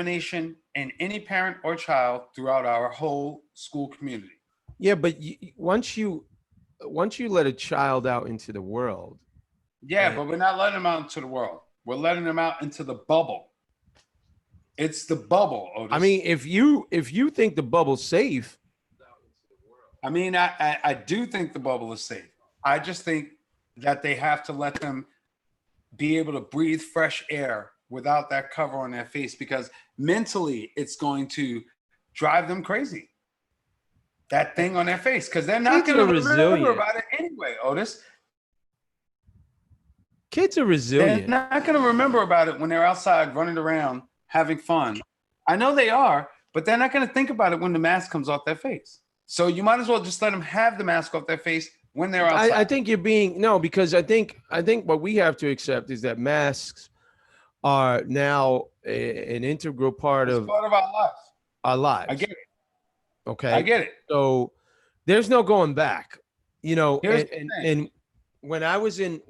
discrimination in any parent or child throughout our whole school community. Yeah, but once you let a child out into the world, Yeah, and but we're not letting them out into the world. We're letting them out into the bubble. It's the bubble, I Otis. mean, if you think the bubble's safe, I mean, I do think the bubble is safe. I just think that they have to let them be able to breathe fresh air without that cover on their face because mentally it's going to drive them crazy. That thing on their face because they're not kids going are to remember resilient. about it anyway, Otis. Kids are They're resilient. not going to remember about it when they're outside running around having fun. I know they are, but they're not going to think about it when the mask comes off their face. So you might as well just let them have the mask off their face when they're I outside. think you're being no, because I think what we have to accept is that masks are now an integral part It's of part of our life. our I lives. get it. I Okay, get it. so there's no going back. You know, Here's and the and, thing. and when I was in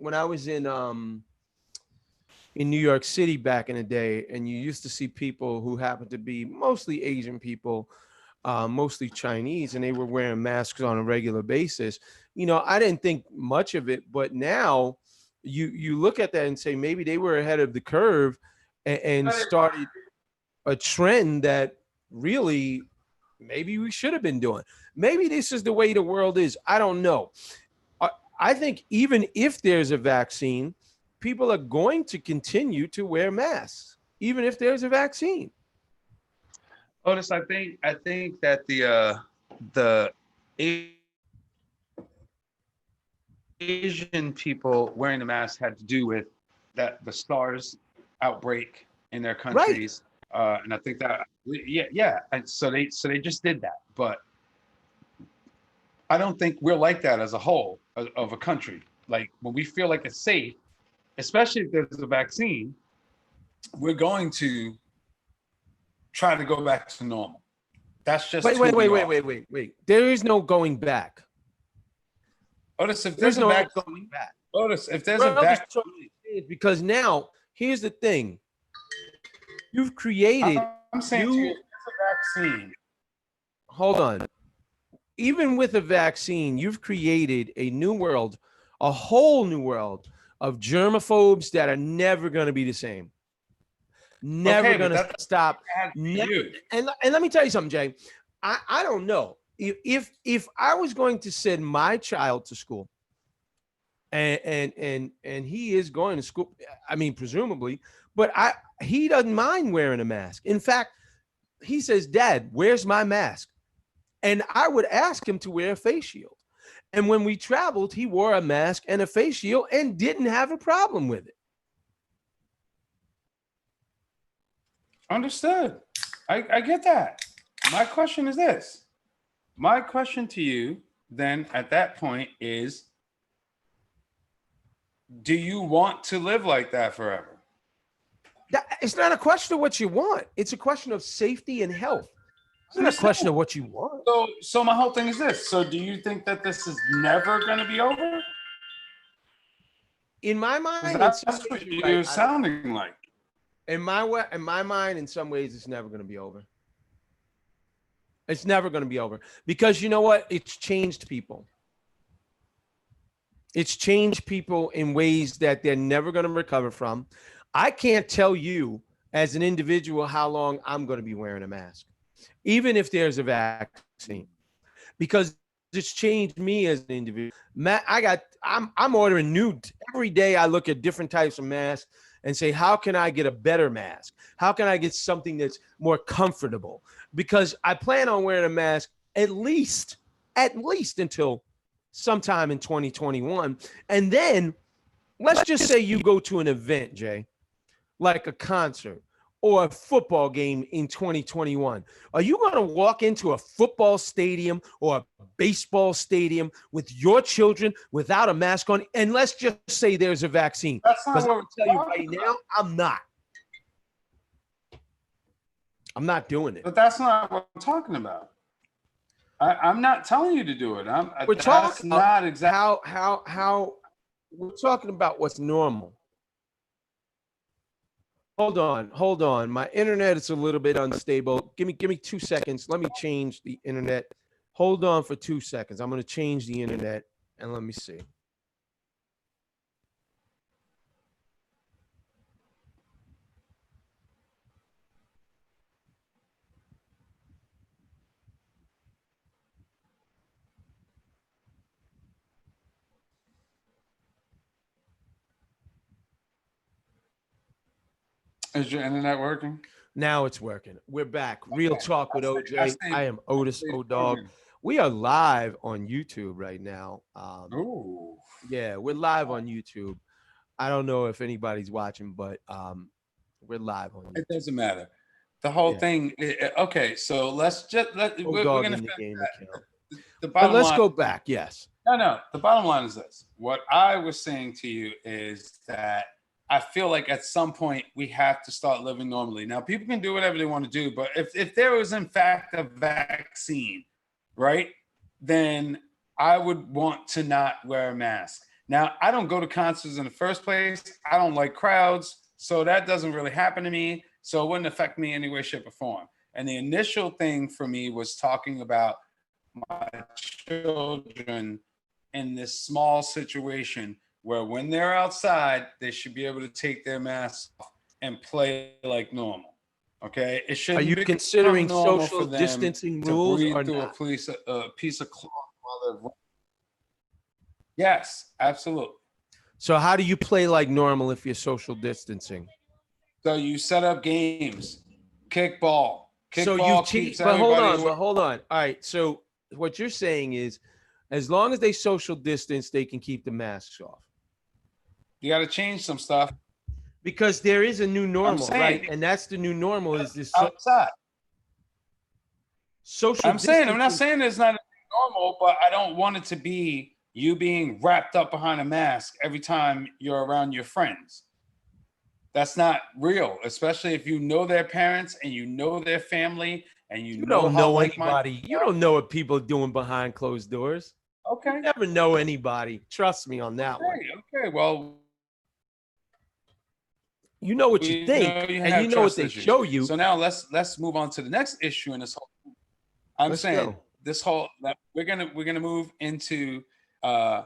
New York City back in the day, and you used to see people who happened to be mostly Asian people, mostly Chinese, and they were wearing masks on a regular basis. I didn't think much of it, but now you look at that and say maybe they were ahead of the curve and started a trend that really maybe we should have been doing. Maybe this is the way the world is. I don't know. I, I think even if there's a vaccine, people are going to continue to wear masks, even if there's a vaccine. Otis, I think that the Asian people wearing the mask had to do with that the SARS outbreak in their Right. countries, and I think that yeah, and so they just did that, but I don't think we're like that as a whole of a country. Like when we feel like it's safe, especially if there's a vaccine, we're going to try to go back to normal. That's just Wait, who wait, wait, we wait, are. wait, wait, wait. There is no going back. Otis, if There's there's a no vaccine, going back. Otis, if there's a World is vaccine, totally changed because now here's the thing. You've created I'm saying to you, if new there's a vaccine, hold on. Even with a vaccine, you've created a new world, a whole new world of germaphobes that are never going to be the same. Never okay, but going to that's stop. bad for Never. you. And let me tell you something, Jay. I don't know if I was going to send my child to school, and he is going to school. I mean, presumably, but he doesn't mind wearing a mask. In fact, he says, "Dad, where's my mask?" And I would ask him to wear a face shield. And when we traveled, he wore a mask and a face shield and didn't have a problem with it. Understood. I get that. My question is this. My question to you then at that point is, do you want to live like that forever? It's not a question of what you want. It's a question of safety and health. It's not a question Understand. of what you want. So my whole thing is this. So do you think that this is never going to be over? In my Because mind, in that's some what ways, you're you're right. sounding like. In my mind, in some ways, it's never going to be over. It's never going to be over because you know what? It's changed people. It's changed people in ways that they're never going to recover from. I can't tell you as an individual how long I'm going to be wearing a mask, even if there's a vaccine, because it's changed me as an individual. Matt, I'm ordering new every day. I look at different types of masks and say, how can I get a better mask? How can I get something that's more comfortable? Because I plan on wearing a mask at least until sometime in 2021. And then let's just say you go to an event, Jay, like a concert or a football game in 2021. Are you going to walk into a football stadium or a baseball stadium with your children without a mask on? And let's just say there's a vaccine. That's not Because I'm what going to we're tell you talking right about. now, I'm not. I'm not doing it. But that's not what I'm talking about. I'm not telling you to do it. We're That's talking about not exactly. how we're talking about what's normal. Hold on. My internet is a little bit unstable. Give me 2 seconds. Let me change the internet. Hold on for 2 seconds. I'm going to change the internet and let me see. Is your internet working? Now it's working. We're back. Real Okay. talk with OJ. I am Otis O'Dog. We are live on YouTube right now. Ooh. Yeah, we're live on YouTube. I don't know if anybody's watching, but we're live on YouTube. It doesn't matter. The whole Yeah. thing. Okay, so let's just we're O'Dog gonna in the game account. the But bottom let's line. go back. Yes. No. The bottom line is this. What I was saying to you is that I feel like at some point we have to start living normally. Now, people can do whatever they want to do, but if there was in fact a vaccine, right, then I would want to not wear a mask. Now, I don't go to concerts in the first place. I don't like crowds, so that doesn't really happen to me. So it wouldn't affect me in any way, shape, or form. And the initial thing for me was talking about my children in this small situation where when they're outside, they should be able to take their masks off and play like normal. Okay, it Are shouldn't you become considering normal social for them distancing to rules breathe or through not? a piece of cloth while they're. Yes, absolutely. So how do you play like normal if you're social distancing? So you set up games, kickball. So you Kickball keeps but hold everybody on, away. but hold on. All right. So what you're saying is, as long as they social distance, they can keep the masks off. You got to change some stuff Because there is a new normal, right? saying. And that's the new normal is this outside. social I'm saying, I'm not distancing. saying it's not normal, but I don't want it to be you being wrapped up behind a mask every time you're around your friends. That's not real, especially if you know their parents and you know their family and you You know don't how know like-minded. anybody. You don't know what people are doing behind closed doors. Okay. You never know anybody. Trust me on that one. Okay. Well, You know what you we think, know you and have you know what trust they issues. show you. So now let's move on to the next issue in this whole. I'm Let's saying go. this whole that we're gonna move into the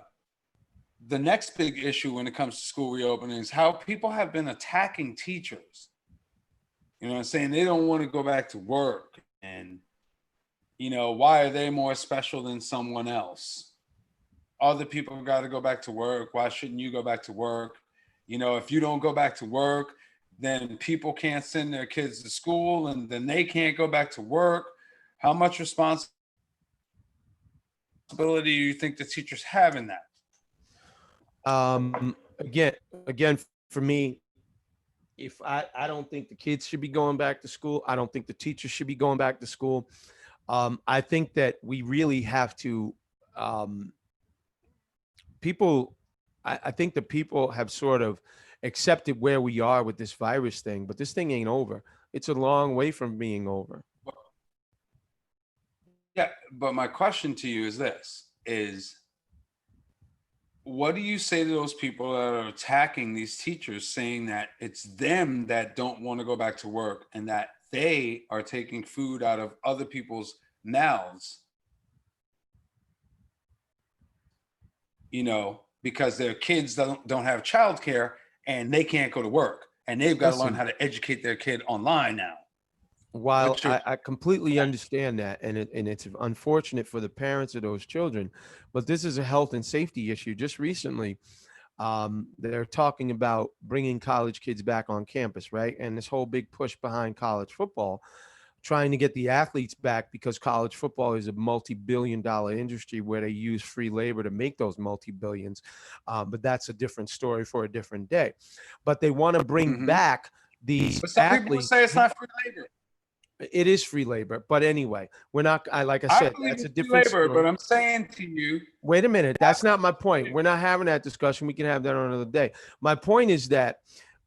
next big issue when it comes to school reopenings, how people have been attacking teachers. You know what I'm saying? They don't want to go back to work. And, why are they more special than someone else? Other people got to go back to work. Why shouldn't you go back to work? If you don't go back to work, then people can't send their kids to school and then they can't go back to work. How much responsibility do you think the teachers have in that? Again, for me, if I don't think the kids should be going back to school. I don't think the teachers should be going back to school. I think that we really have to, people, I think the people have sort of accepted where we are with this virus thing, but this thing ain't over. It's a long way from being over. Yeah, but my question to you is this, what do you say to those people that are attacking these teachers, saying that it's them that don't want to go back to work and that they are taking food out of other people's mouths, because their kids don't have childcare and they can't go to work and they've got to learn Listen, how to educate their kid online now. while What's your- I completely understand that, and it's unfortunate for the parents of those children, but this is a health and safety issue. Just recently, they're talking about bringing college kids back on campus, right? And this whole big push behind college football, trying to get the athletes back because college football is a multi-billion-dollar industry where they use free labor to make those multi-billions. But that's a different story for a different day. But they want to bring back these But some people athletes. say it's not free labor. It is free labor, but anyway, we're not. Like I I said, believe that's a it's free different labor, story. but I'm saying to you, Wait a minute, that's not my point. We're not having that discussion. We can have that on another day. My point is that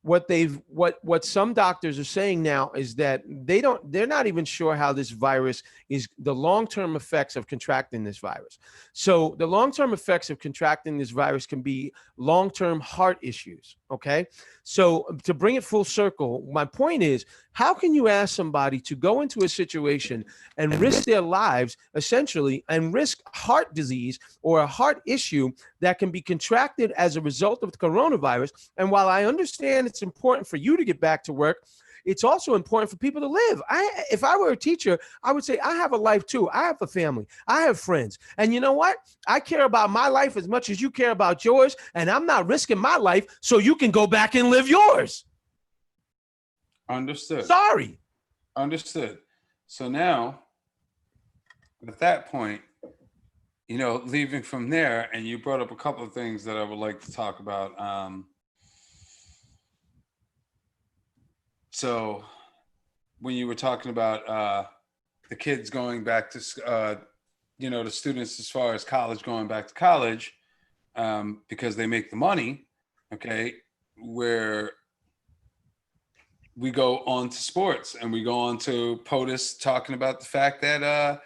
what some doctors are saying now is that they're not even sure how this virus is, the long-term effects of contracting this virus. So the long-term effects of contracting this virus can be long-term heart issues. Okay. So to bring it full circle, my point is, how can you ask somebody to go into a situation and risk their lives essentially, and risk heart disease or a heart issue that can be contracted as a result of the coronavirus? And while I understand it's important for you to get back to work, it's also important for people to live. If I were a teacher, I would say, I have a life too. I have a family. I have friends. And you know what? I care about my life as much as you care about yours. And I'm not risking my life so you can go back and live yours. Understood. Sorry. Understood. So now, at that point, leaving from there, and you brought up a couple of things that I would like to talk about. So when you were talking about the kids going back to, the students as far as college, going back to college because they make the money, okay, where we go on to sports, and we go on to POTUS talking about the fact that,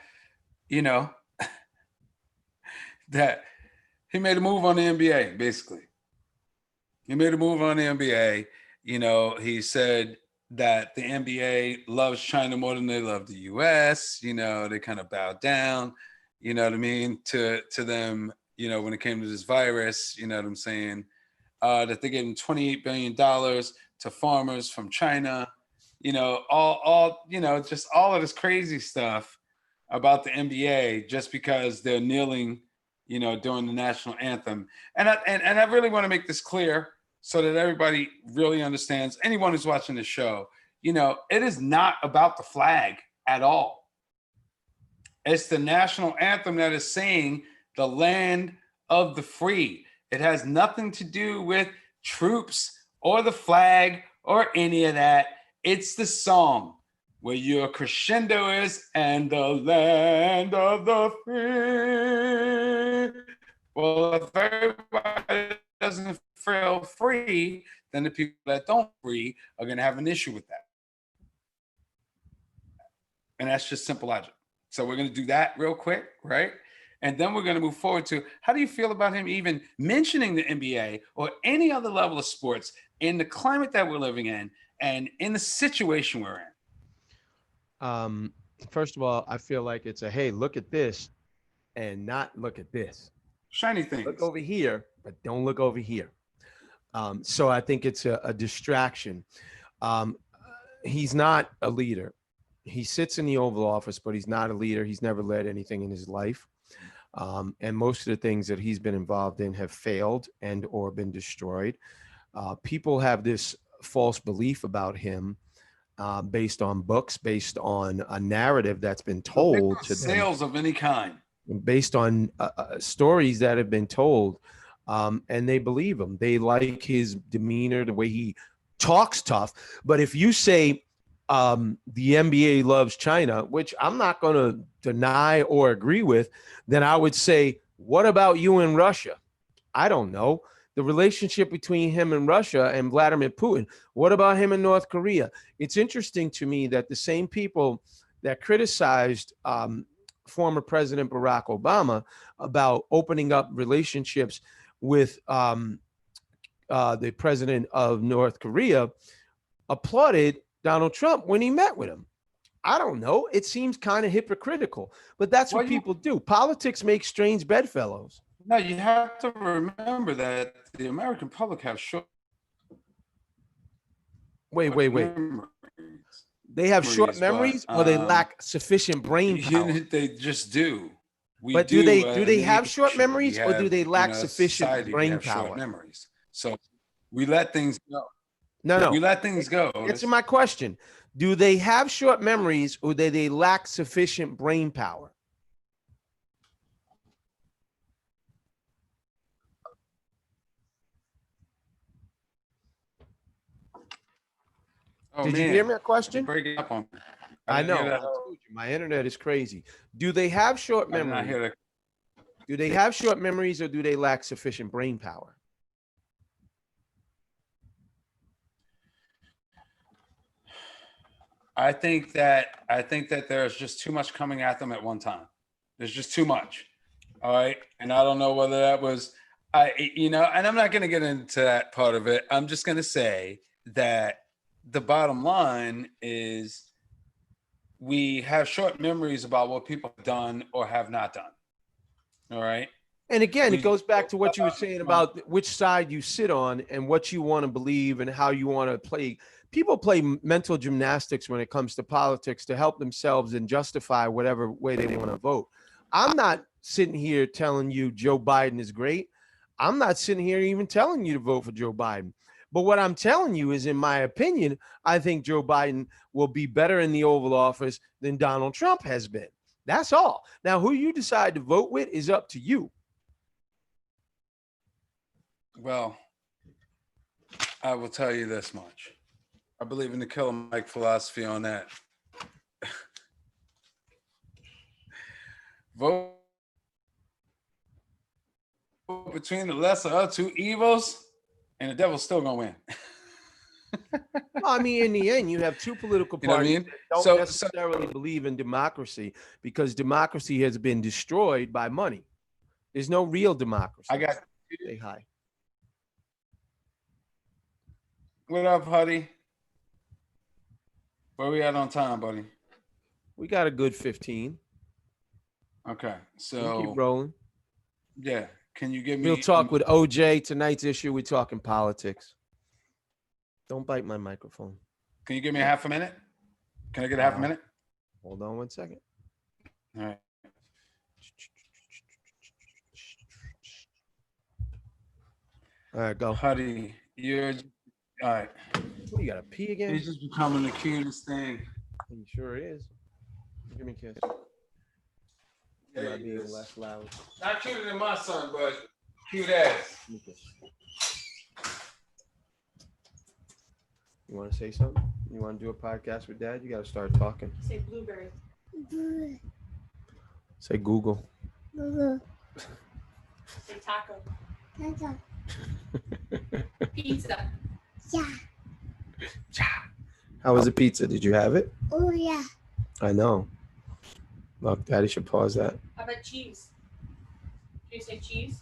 that he made a move on the NBA, basically. He made a move on the NBA. He said that the NBA loves China more than they love the US. They kind of bowed down, you know what I mean, to them, when it came to this virus, you know what I'm saying, that they gave them $28 billion to farmers from China, just all of this crazy stuff about the NBA just because they're kneeling, during the national anthem. And I really want to make this clear so that everybody really understands, anyone who's watching the show, it is not about the flag at all. It's the national anthem that is saying the land of the free. It has nothing to do with troops or the flag or any of that. It's the song where your crescendo is, and the land of the free. Well, if everybody doesn't feel free, then the people that don't free are going to have an issue with that. And that's just simple logic. So we're going to do that real quick, right? And then we're going to move forward to, how do you feel about him even mentioning the NBA or any other level of sports in the climate that we're living in and in the situation we're in? First of all, I feel like it's a, hey, look at this and not look at this. Shiny things. Look over here, but don't look over here. So I think it's a distraction. He's not a leader. He sits in the Oval Office, but he's not a leader. He's never led anything in his life. And most of the things that he's been involved in have failed and or been destroyed. People have this false belief about him based on books, based on a narrative that's been told to them. Sales of any kind. Based on stories that have been told, and they believe him. They like his demeanor, the way he talks tough. But if you say the NBA loves China, which I'm not going to deny or agree with, then I would say, what about you in Russia? I don't know. The relationship between him and Russia and Vladimir Putin. What about him in North Korea? It's interesting to me that the same people that criticized former President Barack Obama about opening up relationships with the president of North Korea applauded Donald Trump when he met with him. I don't know. It seems kind of hypocritical, but that's what people do. Politics makes strange bedfellows. No, you have to remember that the American public have short. Wait. They have short memories, or they lack sufficient brain power. They just do. But do they have short memories, or do they lack sufficient brain power? Short memories. So we let things go. No. We let things go. Answer my question. Do they have short memories, or do they lack sufficient brain power? Oh, Did you hear my question? Break it up on me. I know. I told you, my internet is crazy. Do they have short memories? Do they have short memories, or do they lack sufficient brain power? I think that there's just too much coming at them at one time. There's just too much. All right. And I don't know whether that was, and I'm not going to get into that part of it. I'm just going to say that the bottom line is we have short memories about what people have done or have not done. All right. And again, We- it goes back to what you were saying about which side you sit on and what you want to believe and how you want to play. People play mental gymnastics when it comes to politics to help themselves and justify whatever way they want to vote. I'm not sitting here telling you Joe Biden is great. I'm not sitting here even telling you to vote for Joe Biden. But what I'm telling you is, in my opinion, I think Joe Biden will be better in the Oval Office than Donald Trump has been. That's all. Now, who you decide to vote with is up to you. Well, I will tell you this much. I believe in the Killer Mike philosophy on that. Vote between the lesser of two evils, and the devil's still gonna win. Well, I mean, in the end, you have two political You know what I parties mean? that don't So- necessarily believe in democracy because democracy has been destroyed by money. There's no real democracy. I got. Say hi. What up, Huddy? Where we at on time, buddy? We got a good 15. Okay, We so keep rolling. yeah, can you give me? We'll talk with OJ. Tonight's issue, we're talking politics. Don't bite my microphone. Can you give me a half a minute? Can I get a half a minute? Hold on 1 second. All right. All right, go. Huddy, you're all right. What, you got to pee again? You're just becoming the cutest thing. He sure is. Give me a kiss. Yeah, Am I he being is. less loud? Not cuter than my son, but cute ass. Give me a kiss. You want to say something? You want to do a podcast with Dad? You got to start talking. Say blueberry. Say Google. Say taco. Pizza. How was the pizza? Did you have it? Oh yeah. I know. Look, Daddy should pause that. How about cheese? Do you say cheese?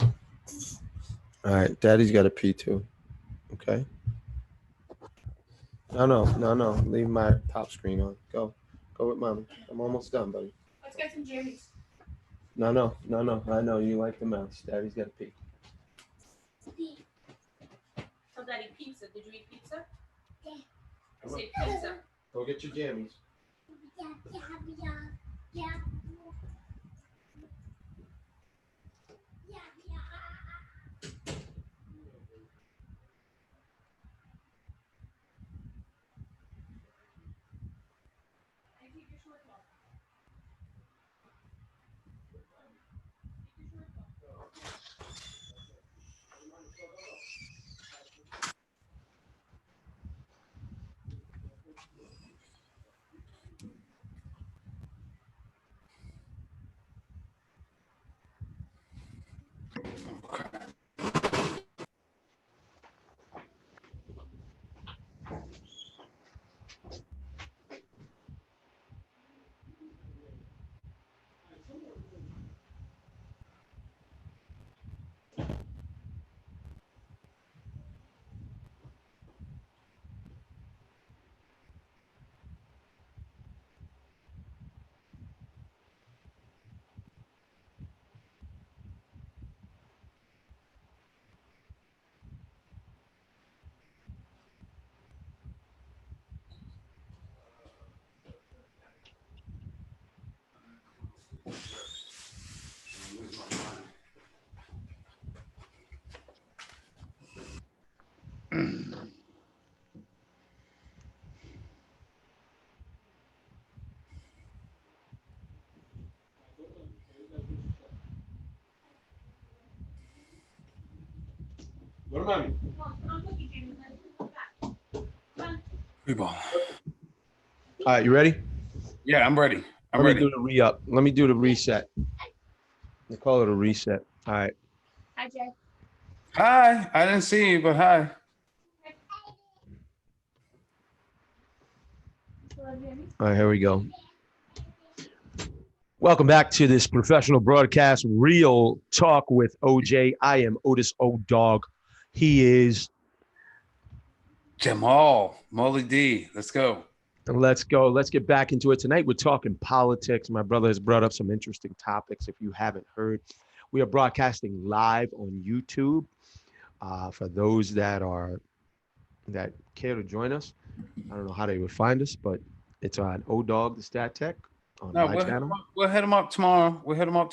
All right, Daddy's got to pee too. Okay. No. Leave my top screen on. Go with Mommy. I'm almost done, buddy. Let's get some jammies. No. I know you like the mouse. Daddy's got to pee. Tell Daddy pizza. Did you eat pizza? Yeah. Say pizza. Go get your jammies. Yeah. What am I? Come on, put on cookie, Jamie. Come on. We ball. All right, you ready? Yeah, I'm ready. I'm Let me ready. do the re-up. Let me do the reset. They call it a reset. All right. Hi, Jay. Hi. I didn't see you, but hi. All right, here we go. Welcome back to this professional broadcast, Real Talk with OJ. I am Otis O-Dog. He is. Jamal, Molly D. Let's go. Let's go. Let's get back into it. Tonight, we're talking politics. My brother has brought up some interesting topics. If you haven't heard, we are broadcasting live on YouTube. For those that care to join us, I don't know how they would find us, but it's on O-Dog, the Stat Tech. On No, my channel. we'll hit him up tomorrow. Hit him up.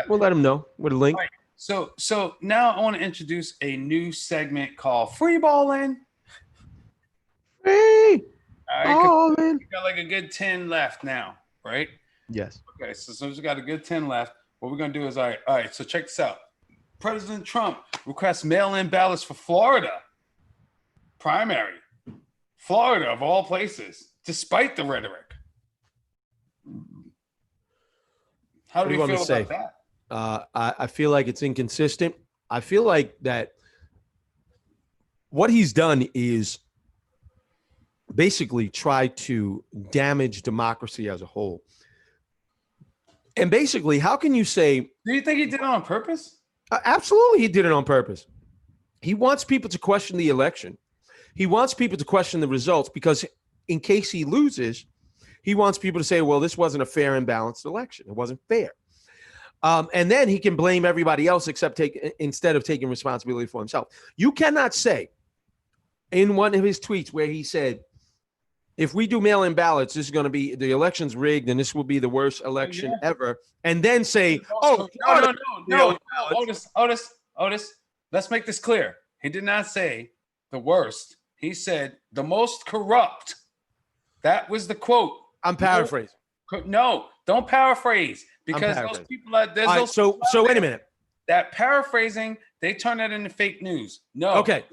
We'll let him know with a link. Right. So now I want to introduce a new segment called Free Balling. Hey, All right, oh, man. we got like a good 10 left now, right? Yes. Okay, so since we got a good 10 left, what we're gonna do is all right, so check this out. President Trump requests mail-in ballots for Florida primary. Florida of all places, despite the rhetoric. How do you feel about that? I feel like it's inconsistent. I feel like that what he's done is basically try to damage democracy as a whole. And basically, how can you say? Do you think he did it on purpose? Absolutely, he did it on purpose. He wants people to question the election. He wants people to question the results because in case he loses, he wants people to say, well, this wasn't a fair and balanced election. It wasn't fair. And then he can blame everybody else instead of taking responsibility for himself. You cannot say in one of his tweets where he said, if we do mail-in ballots, this is going to be the election's rigged and this will be the worst election ever. And then say, no, Otis, let's make this clear. He did not say the worst. He said the most corrupt. That was the quote. I'm paraphrasing. No, don't paraphrase because those people are there's those. So wait a minute. That paraphrasing, they turn that into fake news. No. Okay.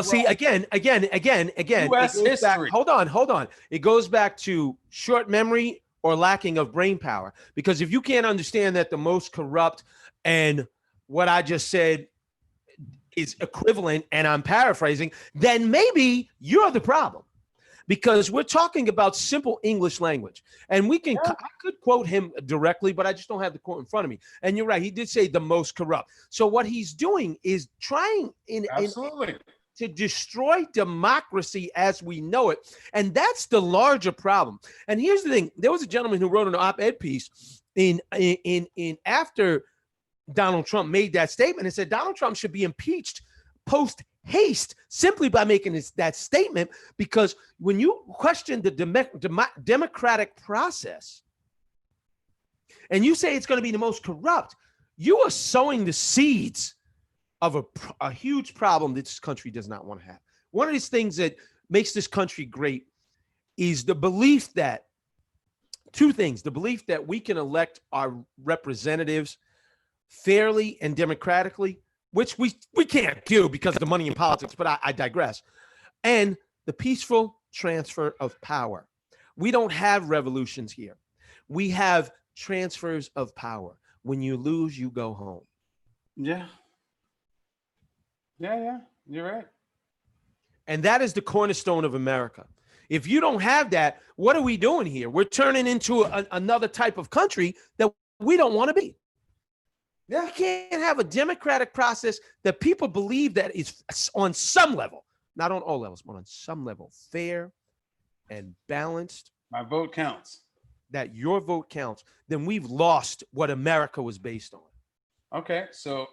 See, again. US history. Hold on. It goes back to short memory or lacking of brain power. Because if you can't understand that the most corrupt and what I just said is equivalent, and I'm paraphrasing, then maybe you're the problem. Because we're talking about simple English language. And I could quote him directly, but I just don't have the quote in front of me. And you're right. He did say the most corrupt. So what he's doing is trying to destroy democracy as we know it. And that's the larger problem. And here's the thing. There was a gentleman who wrote an op-ed piece in after Donald Trump made that statement and said Donald Trump should be impeached post haste simply by making that statement, because when you question the democratic process and you say it's going to be the most corrupt, you are sowing the seeds of a huge problem that this country does not want to have. One of these things that makes this country great is the belief that two things: the belief that we can elect our representatives fairly and democratically, which we can't do because of the money in politics, but I digress. And the peaceful transfer of power. We don't have revolutions here. We have transfers of power. When you lose, you go home. Yeah, you're right. And that is the cornerstone of America. If you don't have that, what are we doing here? We're turning into another type of country that we don't want to be. Yeah. You can't have a democratic process that people believe that is on some level, not on all levels, but on some level, fair and balanced. My vote counts. That your vote counts. Then we've lost what America was based on. Okay, so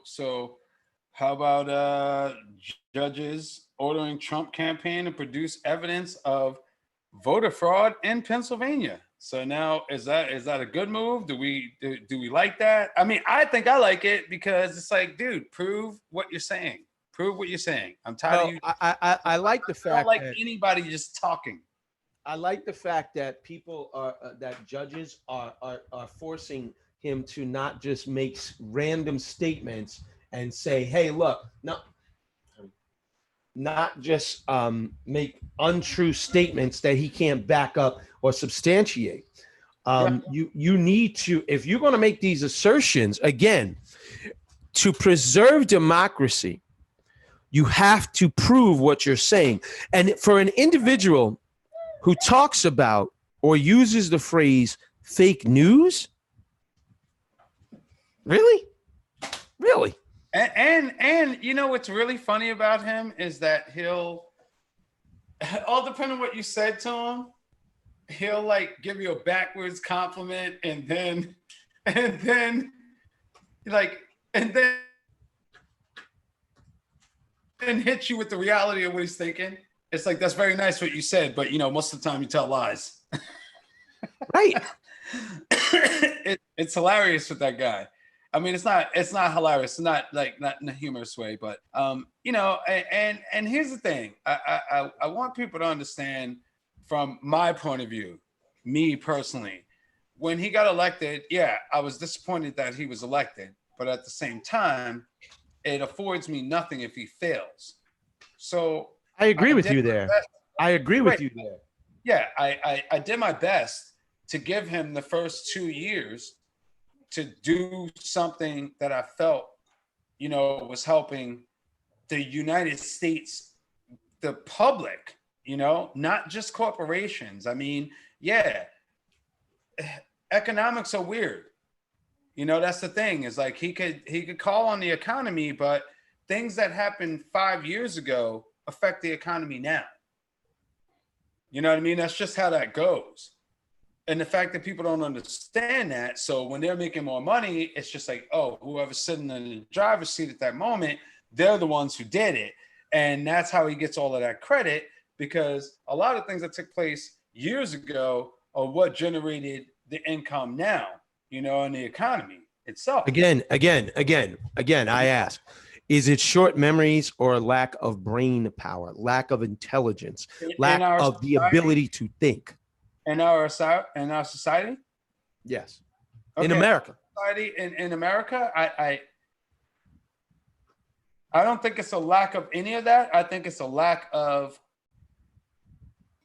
how about judges ordering Trump campaign to produce evidence of voter fraud in Pennsylvania? So now is that a good move? Do we like that? I mean, I think I like it because it's like, dude, prove what you're saying. Prove what you're saying. I'm tired of you. I like the fact. I don't like anybody just talking. I like the fact that people are that judges are forcing him to not just make random statements and say, "Hey, look," not just make untrue statements that he can't back up or substantiate. You need to, if you're going to make these assertions, again, to preserve democracy, you have to prove what you're saying. And for an individual who talks about or uses the phrase fake news? Really? Really? And you know what's really funny about him is that he'll, all depending on what you said to him, he'll like give you a backwards compliment and then like and then hit you with the reality of what he's thinking. It's like, that's very nice what you said, but you know, most of the time you tell lies. Right. It's hilarious with that guy. I mean, it's not hilarious. It's not in a humorous way, but you know, and here's the thing. I want people to understand from my point of view, me personally, when he got elected, yeah, I was disappointed that he was elected, but at the same time, it affords me nothing if he fails. So I agree with you did my there. best. I agree with Right. you there. Yeah, I did my best to give him the first 2 years to do something that I felt, you know, was helping the United States, the public, you know, not just corporations. I mean, yeah, economics are weird. You know, that's the thing, is like he could call on the economy, but things that happened 5 years ago affect the economy now. You know what I mean? That's just how that goes. And the fact that people don't understand that, so when they're making more money, it's just like, oh, whoever's sitting in the driver's seat at that moment, they're the ones who did it. And that's how he gets all of that credit, because a lot of things that took place years ago are what generated the income now, you know, in the economy itself. Again, I ask, is it short memories or lack of brain power, lack of intelligence, lack our of the society- ability to think? in our society? Yes. Okay. In America. Society in America, I don't think it's a lack of any of that. I think it's a lack of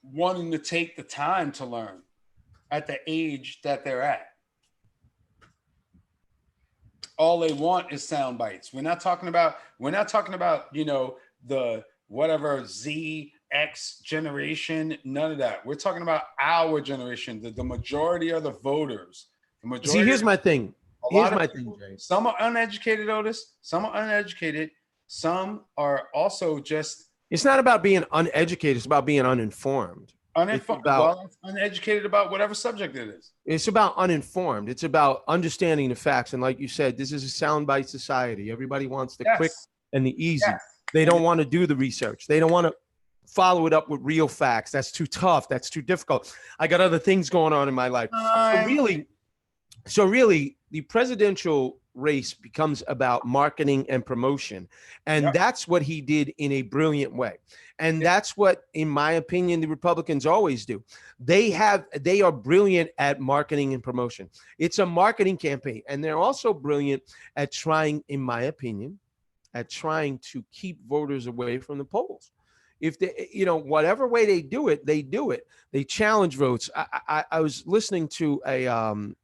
wanting to take the time to learn at the age that they're at. All they want is sound bites. We're not talking about, you know, the whatever Z X generation, none of that. We're talking about our generation, the majority of the voters. The majority. See, here's my thing. A lot Here's of my people- thing, Jay. Some are uneducated, Otis. Some are uneducated. Some are also just It's not about being uneducated. It's about being uninformed. uninformed. about- Well, uneducated about whatever subject it is. It's about uninformed. It's about understanding the facts. And like you said, this is a soundbite society. Everybody wants the Yes. quick and the easy. Yes. They don't want to do the research. They don't want to follow it up with real facts. That's too tough. That's too difficult. I got other things going on in my life. So really, the presidential race becomes about marketing and promotion. And Yep. that's what he did in a brilliant way. And that's what, in my opinion, the Republicans always do. They are brilliant at marketing and promotion. It's a marketing campaign. And they're also brilliant at trying, in my opinion, at trying to keep voters away from the polls. If they, you know, whatever way they do it, they do it. They challenge votes. I was listening to a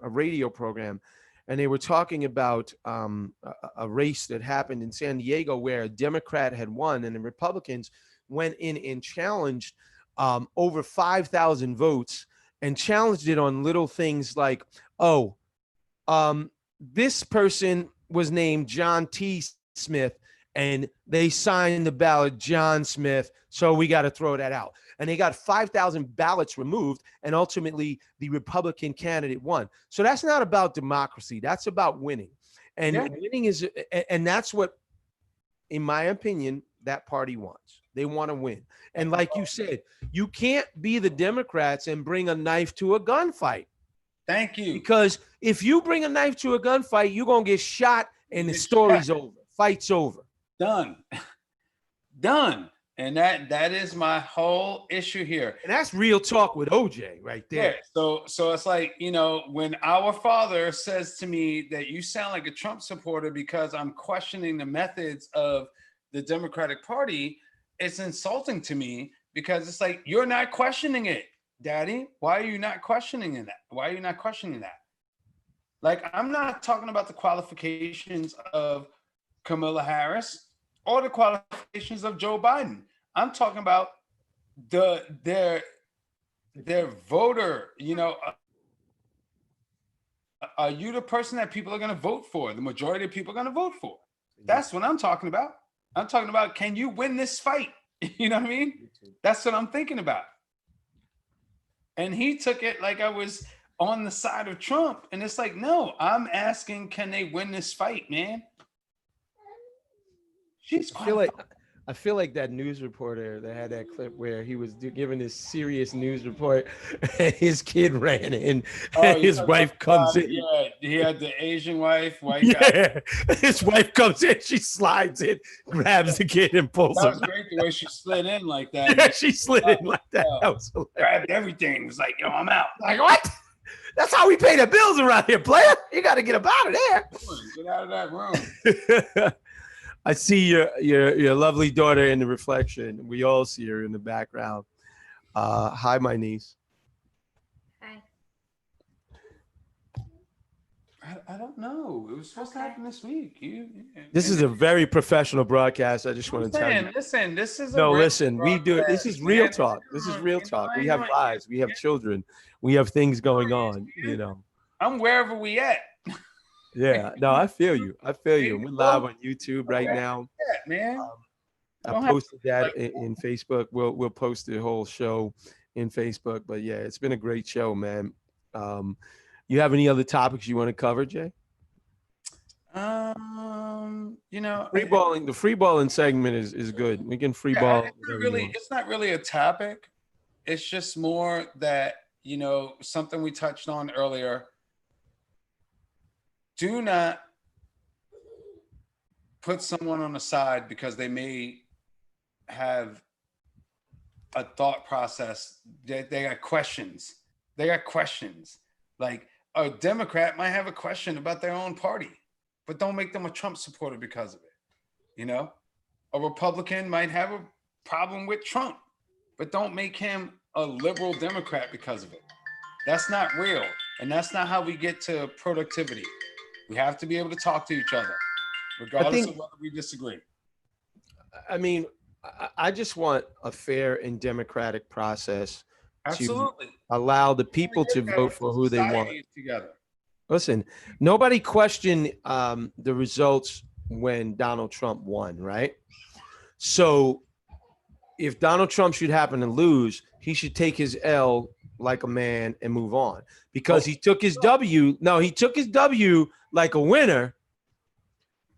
radio program, and they were talking about a race that happened in San Diego where a Democrat had won, and the Republicans went in and challenged over 5,000 votes, and challenged it on little things like, oh, this person was named John T. Smith, and they signed the ballot John Smith, so we got to throw that out. And they got 5,000 ballots removed, and ultimately the Republican candidate won. So that's not about democracy. That's about winning. And Yeah. winning is, and that's what, in my opinion, that party wants. They want to win. And like you said, you can't be the Democrats and bring a knife to a gunfight. Thank you. Because if you bring a knife to a gunfight, you're going to get shot and the Get story's over. Fight's over. Done. Done. And that is my whole issue here. And that's real talk with OJ right there. Yeah. So it's like, you know, when our father says to me that you sound like a Trump supporter because I'm questioning the methods of the Democratic Party, it's insulting to me, because it's like, you're not questioning it, Daddy. Why are you not questioning that? Why are you not questioning that? Like, I'm not talking about the qualifications of Kamala Harris or the qualifications of Joe Biden. I'm talking about their voter, are you the person that people are going to vote for? The majority of people are going to vote for. That's what I'm talking about. I'm talking about, can you win this fight? You know what I mean? That's what I'm thinking about. And he took it like I was on the side of Trump. And it's like, no, I'm asking, can they win this fight, man? She's I feel like that news reporter that had that clip where he was giving this serious news report, and his kid ran in, and his wife comes in. Yeah, he had the Asian wife, white guy. Yeah, his wife comes in, she slides in, grabs the kid, and pulls That him. was great the way she slid in like that. Yeah, she slid in like that. That was hilarious. Grabbed everything. Was like, yo, I'm out. Like, what? That's how we pay the bills around here, player. You got to get up out of there. Get out of that room. I see your lovely daughter in the reflection. We all see her in the background. Hi, my niece. Hi. I don't know. It was supposed to happen this week. This is a very professional broadcast. I just want to tell you. Listen, this is No, listen. We do it. This is real talk. This is real talk. We have lives. We have children. We have things going on. I'm wherever we at. Yeah. No, I feel you. I feel you. We're live on YouTube right now. Yeah, man. I posted that in Facebook. We'll post the whole show in Facebook. But yeah, it's been a great show, man. You have any other topics you want to cover, Jay? Free balling. The free balling segment is good. We can free ball. It's not really a topic. It's just more that, something we touched on earlier. Do not put someone on the side because they may have a thought process. They got questions. They got questions. Like a Democrat might have a question about their own party, but don't make them a Trump supporter because of it. A Republican might have a problem with Trump, but don't make him a liberal Democrat because of it. That's not real. And that's not how we get to productivity. We have to be able to talk to each other, regardless of whether we disagree. I mean, I just want a fair and democratic process. Absolutely. To allow the people to vote for who they want. Together. Listen, nobody questioned the results when Donald Trump won, right? So if Donald Trump should happen to lose, he should take his L like a man and move on, because he took his W. No, he took his W like a winner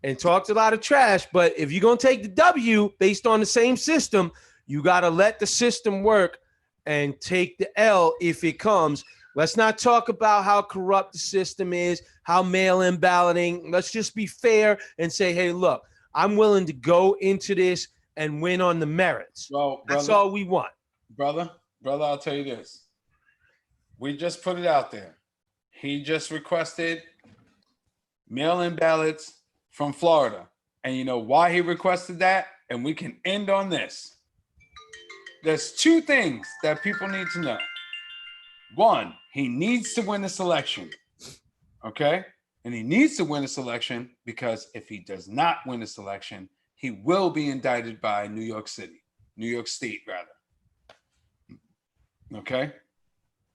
and talked a lot of trash. But if you're going to take the W based on the same system, you got to let the system work and take the L if it comes. Let's not talk about how corrupt the system is, how mail-in balloting. Let's just be fair and say, hey, look, I'm willing to go into this and win on the merits. Well, that's all we want. Brother, I'll tell you this. We just put it out there. He just requested mail-in ballots from Florida. And you know why he requested that? And we can end on this. There's two things that people need to know. One, he needs to win this election. Okay? And he needs to win this election because if he does not win this election, he will be indicted by New York State, rather. Okay?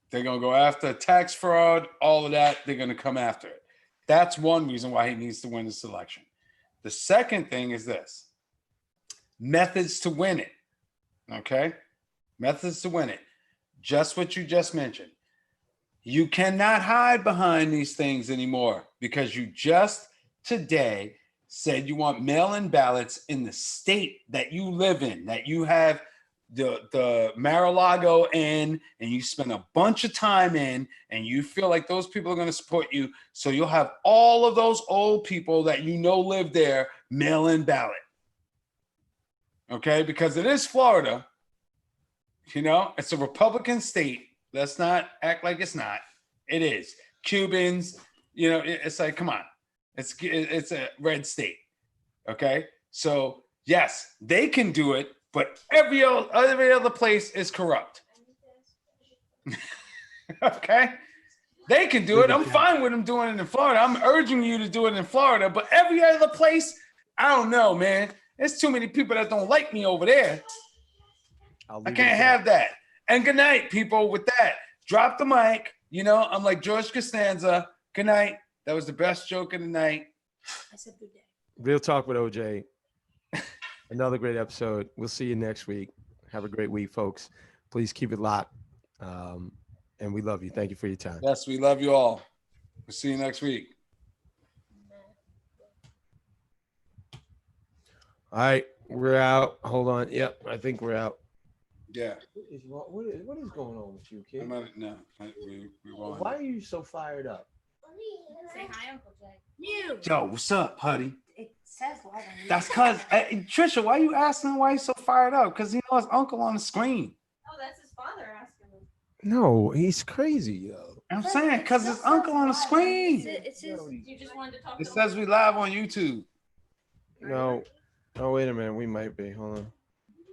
They're going to go after tax fraud, all of that. They're going to come after it. That's one reason why he needs to win this election. The second thing is this. Methods to win it. Okay? Methods to win it. Just what you just mentioned. You cannot hide behind these things anymore because you just today said you want mail-in ballots in the state that you live in, that you have the Mar-a-Lago in, and you spend a bunch of time in, and you feel like those people are going to support you. So you'll have all of those old people that live there mail-in ballot. Okay? Because it is Florida. It's a Republican state. Let's not act like it's not. It is. Cubans, it's like, come on. It's a red state. Okay? So, yes, they can do it, but every other place is corrupt. Okay? They can do it. I'm fine with them doing it in Florida. I'm urging you to do it in Florida, but every other place, I don't know, man. There's too many people that don't like me over there. I'll I leave it can't at that. have that. And good night, people. With that, drop the mic. You know, I'm like George Costanza. Good night. That was the best joke of the night. I said good day. Real Talk with OJ. Another great episode. We'll see you next week. Have a great week, folks. Please keep it locked. And we love you. Thank you for your time. Yes, we love you all. We'll see you next week. All right, we're out. Hold on. Yep, I think we're out. Yeah. What is going on with you, kid? We won. Why are you so fired up? Say hi, Uncle Jay. You. Yo, what's up, Huddy? It says live on YouTube. That's cause Trisha, why you asking why he's so fired up? Because he knows his uncle on the screen. Oh, that's his father asking him. No, he's crazy, yo. I'm saying because his uncle on the screen. It says you just wanted to talk It to says him. we live on YouTube. No. Oh, wait a minute. We might be. Hold on.